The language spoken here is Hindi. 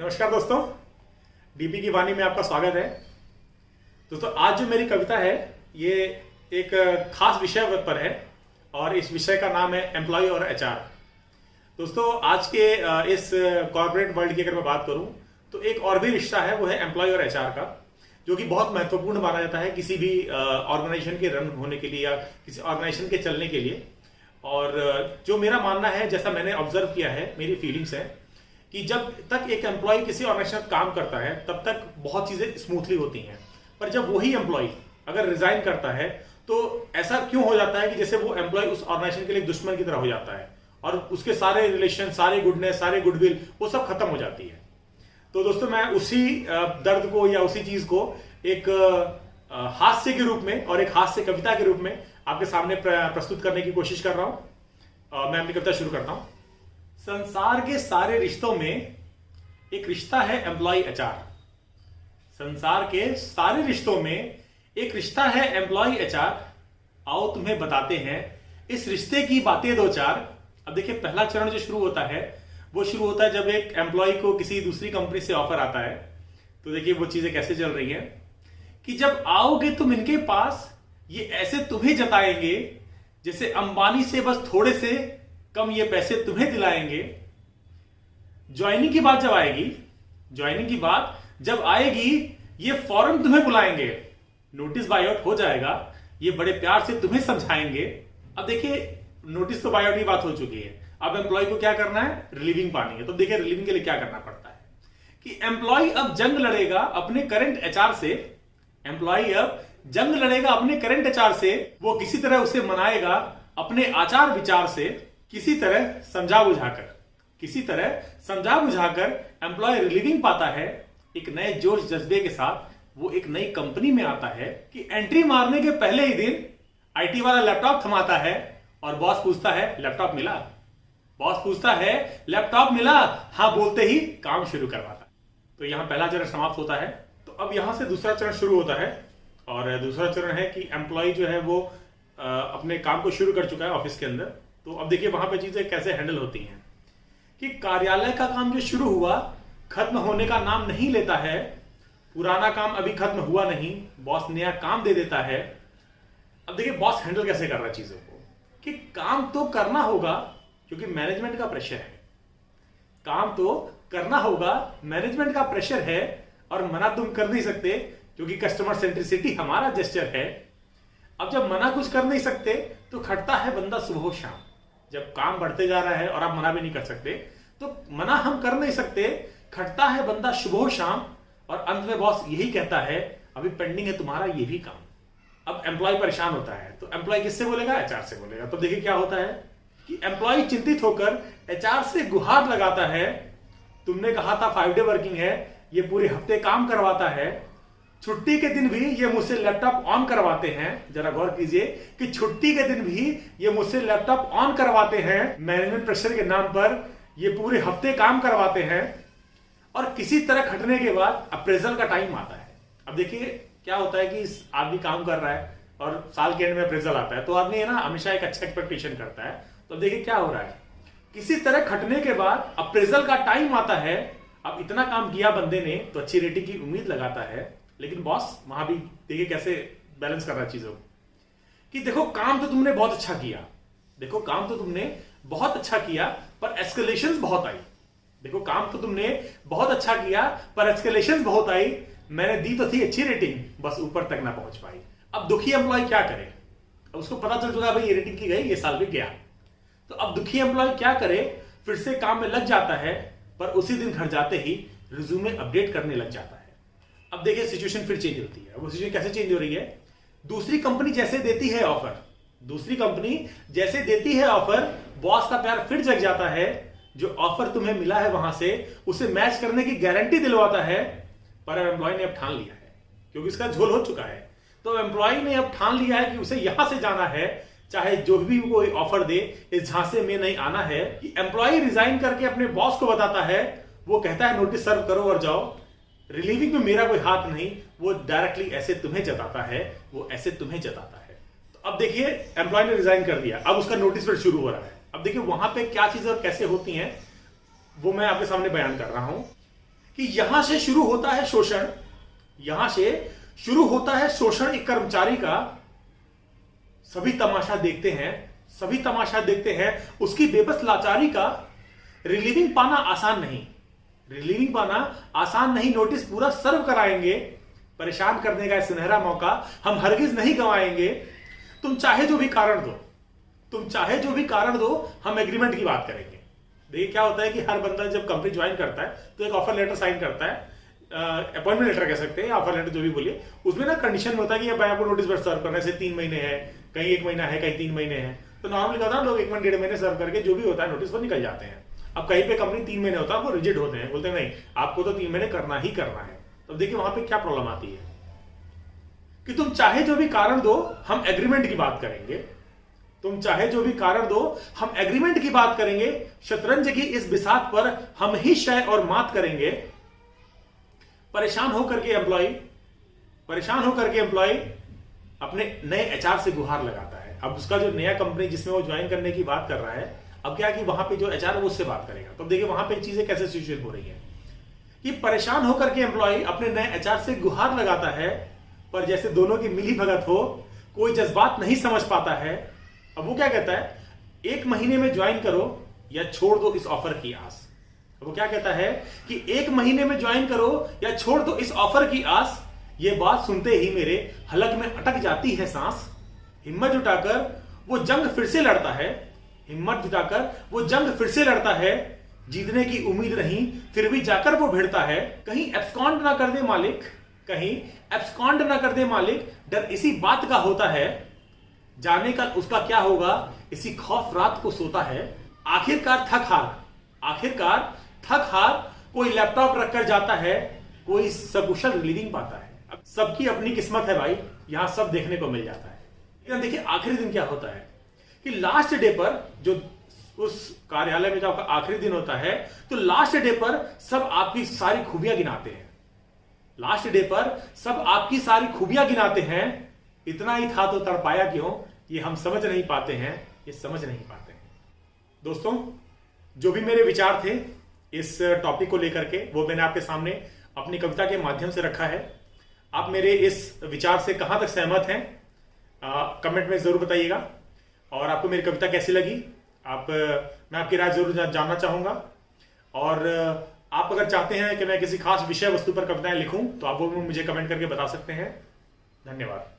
नमस्कार दोस्तों, डीपी की वाणी में आपका स्वागत है। दोस्तों, आज जो मेरी कविता है ये एक खास विषय पर है और इस विषय का नाम है एम्प्लॉय और एचआर। दोस्तों, आज के इस कॉर्पोरेट वर्ल्ड की अगर मैं बात करूं तो एक और भी रिश्ता है, वो है एम्प्लॉय और एचआर का, जो कि बहुत महत्वपूर्ण माना जाता है किसी भी ऑर्गेनाइजेशन के रन होने के लिए या किसी ऑर्गेनाइजेशन के चलने के लिए। और जो मेरा मानना है, जैसा मैंने ऑब्जर्व किया है, मेरी फीलिंग्स है कि जब तक एक एम्प्लॉय किसी ऑर्गेनाइजेशन में काम करता है तब तक बहुत चीजें स्मूथली होती हैं, पर जब वही एम्प्लॉय अगर रिजाइन करता है तो ऐसा क्यों हो जाता है कि जैसे वो एम्प्लॉय उस ऑर्गेनाइजेशन के लिए दुश्मन की तरह हो जाता है और उसके सारे रिलेशन, सारे गुडनेस, सारे गुडविल वो सब खत्म हो जाती है। तो दोस्तों, मैं उसी दर्द को या उसी चीज को एक हास्य के रूप में और एक हास्य कविता के रूप में आपके सामने प्रस्तुत करने की कोशिश कर रहा हूं। मैं अपनी कविता शुरू करता हूं। संसार के सारे रिश्तों में एक रिश्ता है एम्प्लॉय एचआर। संसार के सारे रिश्तों में एक रिश्ता है एम्प्लॉय एचआर। आओ तुम्हें बताते हैं इस रिश्ते की बातें दो चार। अब देखिए, पहला चरण जो शुरू होता है वो शुरू होता है जब एक एम्प्लॉय को किसी दूसरी कंपनी से ऑफर आता है। तो देखिए वो चीजें कैसे चल रही हैं कि जब आओगे तुम इनके पास, ये ऐसे तुम्हें जताएंगे जैसे अंबानी से बस थोड़े से कम ये पैसे तुम्हें दिलाएंगे। ज्वाइनिंग की बात जब आएगी ये फौरन तुम्हें बुलाएंगे। नोटिस बायआउट हो जाएगा, ये बड़े प्यार से तुम्हें समझाएंगे। अब देखिए, नोटिस तो बायआउट की बात हो चुकी है, अब एम्प्लॉय को क्या करना है, रिलीविंग पानी है। तो देखिए रिलीविंग के लिए क्या करना पड़ता है कि एम्प्लॉय अब जंग लड़ेगा अपने करंट एचआर से। एम्प्लॉय अब जंग लड़ेगा अपने करंट एचआर से। वो किसी तरह उसे मनाएगा अपने आचार विचार से। किसी तरह समझा बुझाकर एम्प्लॉय रिलीविंग पाता है। एक नए जोश जज्बे के साथ वो एक नई कंपनी में आता है कि एंट्री मारने के पहले ही दिन आईटी वाला लैपटॉप थमाता है और बॉस पूछता है लैपटॉप मिला? हाँ बोलते ही काम शुरू करवाता है। तो यहां पहला चरण समाप्त होता है। तो अब यहां से दूसरा चरण शुरू होता है और दूसरा चरण है कि एम्प्लॉय जो है वो अपने काम को शुरू कर चुका है ऑफिस के अंदर। तो अब देखिए वहां पे चीजें कैसे हैंडल होती हैं कि कार्यालय का काम जो शुरू हुआ खत्म होने का नाम नहीं लेता है। पुराना काम अभी खत्म हुआ नहीं, बॉस नया काम दे देता है। अब देखिए बॉस हैंडल कैसे कर रहा है चीजों को कि काम तो करना होगा क्योंकि मैनेजमेंट का प्रेशर है। काम तो करना होगा, मैनेजमेंट का प्रेशर है और मना तुम कर नहीं सकते क्योंकि कस्टमर सेंट्रिसिटी हमारा जेस्चर है। अब जब मना कुछ कर नहीं सकते तो खटता है बंदा सुबह शाम। जब काम बढ़ते जा रहा है और आप मना भी नहीं कर सकते तो मना हम कर नहीं सकते, खटता है बंदा सुबह शाम। और अंत में बॉस यही कहता है अभी पेंडिंग है तुम्हारा ये भी काम। अब एम्प्लॉय परेशान होता है तो एम्प्लॉय किससे बोलेगा? एचआर से बोलेगा। तो देखिए क्या होता है कि एम्प्लॉय चिंतित होकर एचआर से गुहार लगाता है, तुमने कहा था 5 डे वर्किंग है, ये पूरे हफ्ते काम करवाता है। छुट्टी के दिन भी ये मुझसे लैपटॉप ऑन करवाते हैं। जरा गौर कीजिए कि छुट्टी के दिन भी ये मुझसे लैपटॉप ऑन करवाते हैं। मैनेजमेंट प्रेशर के नाम पर ये पूरे हफ्ते काम करवाते हैं। और किसी तरह खटने के बाद अप्रेजल का टाइम आता है। अब देखिए क्या होता है कि आदमी काम कर रहा है और साल के एंड में अप्रेजल आता है तो आदमी है ना हमेशा एक अच्छा एक्सपेक्टेशन करता है। तो अब देखिए क्या हो रहा है, किसी तरह खटने के बाद अप्रेजल का टाइम आता है। अब इतना काम किया बंदे ने तो अच्छी रेटिंग की उम्मीद लगाता है, लेकिन बॉस वहां भी देखिए कैसे बैलेंस कर रहा है चीजों कि देखो काम तो तुमने बहुत अच्छा किया, पर एस्केलेशंस बहुत आई। देखो काम तो तुमने बहुत अच्छा किया पर एस्केलेशंस बहुत आई। मैंने दी तो थी अच्छी रेटिंग, बस ऊपर तक ना पहुंच पाई। अब दुखी एम्प्लॉय क्या करे? अब उसको पता चल चुका भाई ये रेटिंग की गई, ये साल भी गया। तो अब दुखी एम्प्लॉय क्या करे? फिर से काम में लग जाता है, पर उसी दिन घर जाते ही रिज्यूमे अपडेट करने लग जाता है। अब देखिए सिचुएशन फिर चेंज होती है। वो सिचुएशन कैसे चेंज हो रही है? दूसरी कंपनी जैसे देती है ऑफर, बॉस का प्यार फिर जग जाता है। जो ऑफर तुम्हें मिला है वहां से उसे मैच करने की गारंटी दिलवाता है। पर एम्प्लॉय ने अब ठान लिया है क्योंकि इसका झोल हो चुका है। तो एम्प्लॉय ने अब ठान लिया है कि उसे यहां से जाना है, चाहे जो भी कोई ऑफर दे, इस झांसे में नहीं आना है। कि एम्प्लॉय रिजाइन करके अपने बॉस को बताता है, वो कहता है नोटिस सर्व करो और जाओ, रिलीविंग में मेरा कोई हाथ नहीं। वो डायरेक्टली ऐसे तुम्हें जताता है। तो अब देखिए एम्प्लॉय ने रिजाइन कर दिया, अब उसका नोटिस पीरियड शुरू हो रहा है। अब देखिए वहां पे क्या चीजें और कैसे होती हैं वो मैं आपके सामने बयान कर रहा हूं कि यहां से शुरू होता है शोषण, यहां से शुरू होता है शोषण एक कर्मचारी का। सभी तमाशा देखते हैं, सभी तमाशा देखते हैं उसकी बेबस लाचारी का। रिलीविंग पाना आसान नहीं, रिलीविंग पाना आसान नहीं। नोटिस पूरा सर्व कराएंगे, परेशान करने का सुनहरा मौका हम हरगिज नहीं गंवाएंगे। तुम चाहे जो भी कारण दो, तुम चाहे जो भी कारण दो, हम एग्रीमेंट की बात करेंगे। देखिए क्या होता है कि हर बंदा जब कंपनी ज्वाइन करता है तो एक ऑफर लेटर साइन करता है, अपॉइंटमेंट लेटर कह सकते हैं, ऑफर लेटर जो भी बोलिए। उसमें ना कंडीशन में होता है कि भाई आपको नोटिस पर सर्व करने से 3 महीने है, कहीं 1 महीना है, कहीं 3 महीने है। तो नॉर्मली कहता है लोग 1 महीने 1.5 महीने सर्व करके जो भी होता है नोटिस पर निकल जाते हैं। अब कहीं पे कंपनी 3 महीने होता है, वो रिजिड होते हैं, बोलते हैं नहीं आपको तो 3 महीने करना ही करना है। तो देखिए वहां पे क्या प्रॉब्लम आती है कि तुम चाहे जो भी कारण दो, हम एग्रीमेंट की बात करेंगे। तुम चाहे जो भी कारण दो, हम एग्रीमेंट की बात करेंगे। शतरंज की इस बिसात पर हम ही शय और मात करेंगे। परेशान होकर के एम्प्लॉय अपने नए एचआर से गुहार लगाता है। अब उसका जो नया कंपनी जिसमें वो ज्वाइन करने की बात कर रहा है, अब क्या है कि वहां पे जो एचआर है वो उससे बात करेगा। तो देखिए वहां पे चीजें कैसे सिचुएशन हो रही है कि परेशान होकर के एम्प्लॉय अपने नए एचआर से गुहार लगाता है, पर जैसे दोनों की मिली भगत हो, कोई जज्बात नहीं समझ पाता है। अब वो क्या कहता है, 1 महीने में ज्वाइन करो या छोड़ दो इस ऑफर की आस। अब वो क्या कहता है कि 1 महीने में ज्वाइन करो या छोड़ दो इस ऑफर की आस। ये बात सुनते ही मेरे हलक में अटक जाती है सांस। हिम्मत जुटाकर वो जंग फिर से लड़ता है, हिम्मत जुटाकर वो जंग फिर से लड़ता है। जीतने की उम्मीद नहीं फिर भी जाकर वो भिड़ता है। कहीं एब्सकॉन्ड ना कर दे मालिक, कहीं एब्सकॉन्ड ना कर दे मालिक, डर इसी बात का होता है। जाने का उसका क्या होगा, इसी खौफ रात को सोता है। आखिरकार थक हार कोई लैपटॉप रखकर जाता है, कोई सकुशल रिलीविंग पाता है। अब सबकी अपनी किस्मत है भाई, यहां सब देखने को मिल जाता है। लेकिन देखिए आखिरी दिन क्या होता है कि लास्ट डे पर, जो उस कार्यालय में जो आपका आखिरी दिन होता है, तो लास्ट डे पर सब आपकी सारी खूबियां गिनाते हैं। लास्ट डे पर सब आपकी सारी खूबियां गिनाते हैं। इतना ही था तो तड़पाया क्यों, ये हम समझ नहीं पाते हैं, ये समझ नहीं पाते हैं। दोस्तों, जो भी मेरे विचार थे इस टॉपिक को लेकर के, वो मैंने आपके सामने अपनी कविता के माध्यम से रखा है। आप मेरे इस विचार से कहां तक सहमत हैं, कमेंट में जरूर बताइएगा। और आपको मेरी कविता कैसी लगी, मैं आपकी राय जरूर जानना चाहूंगा। और आप अगर चाहते हैं कि मैं किसी खास विषय वस्तु पर कविताएं लिखूं, तो आप वो मुझे कमेंट करके बता सकते हैं। धन्यवाद।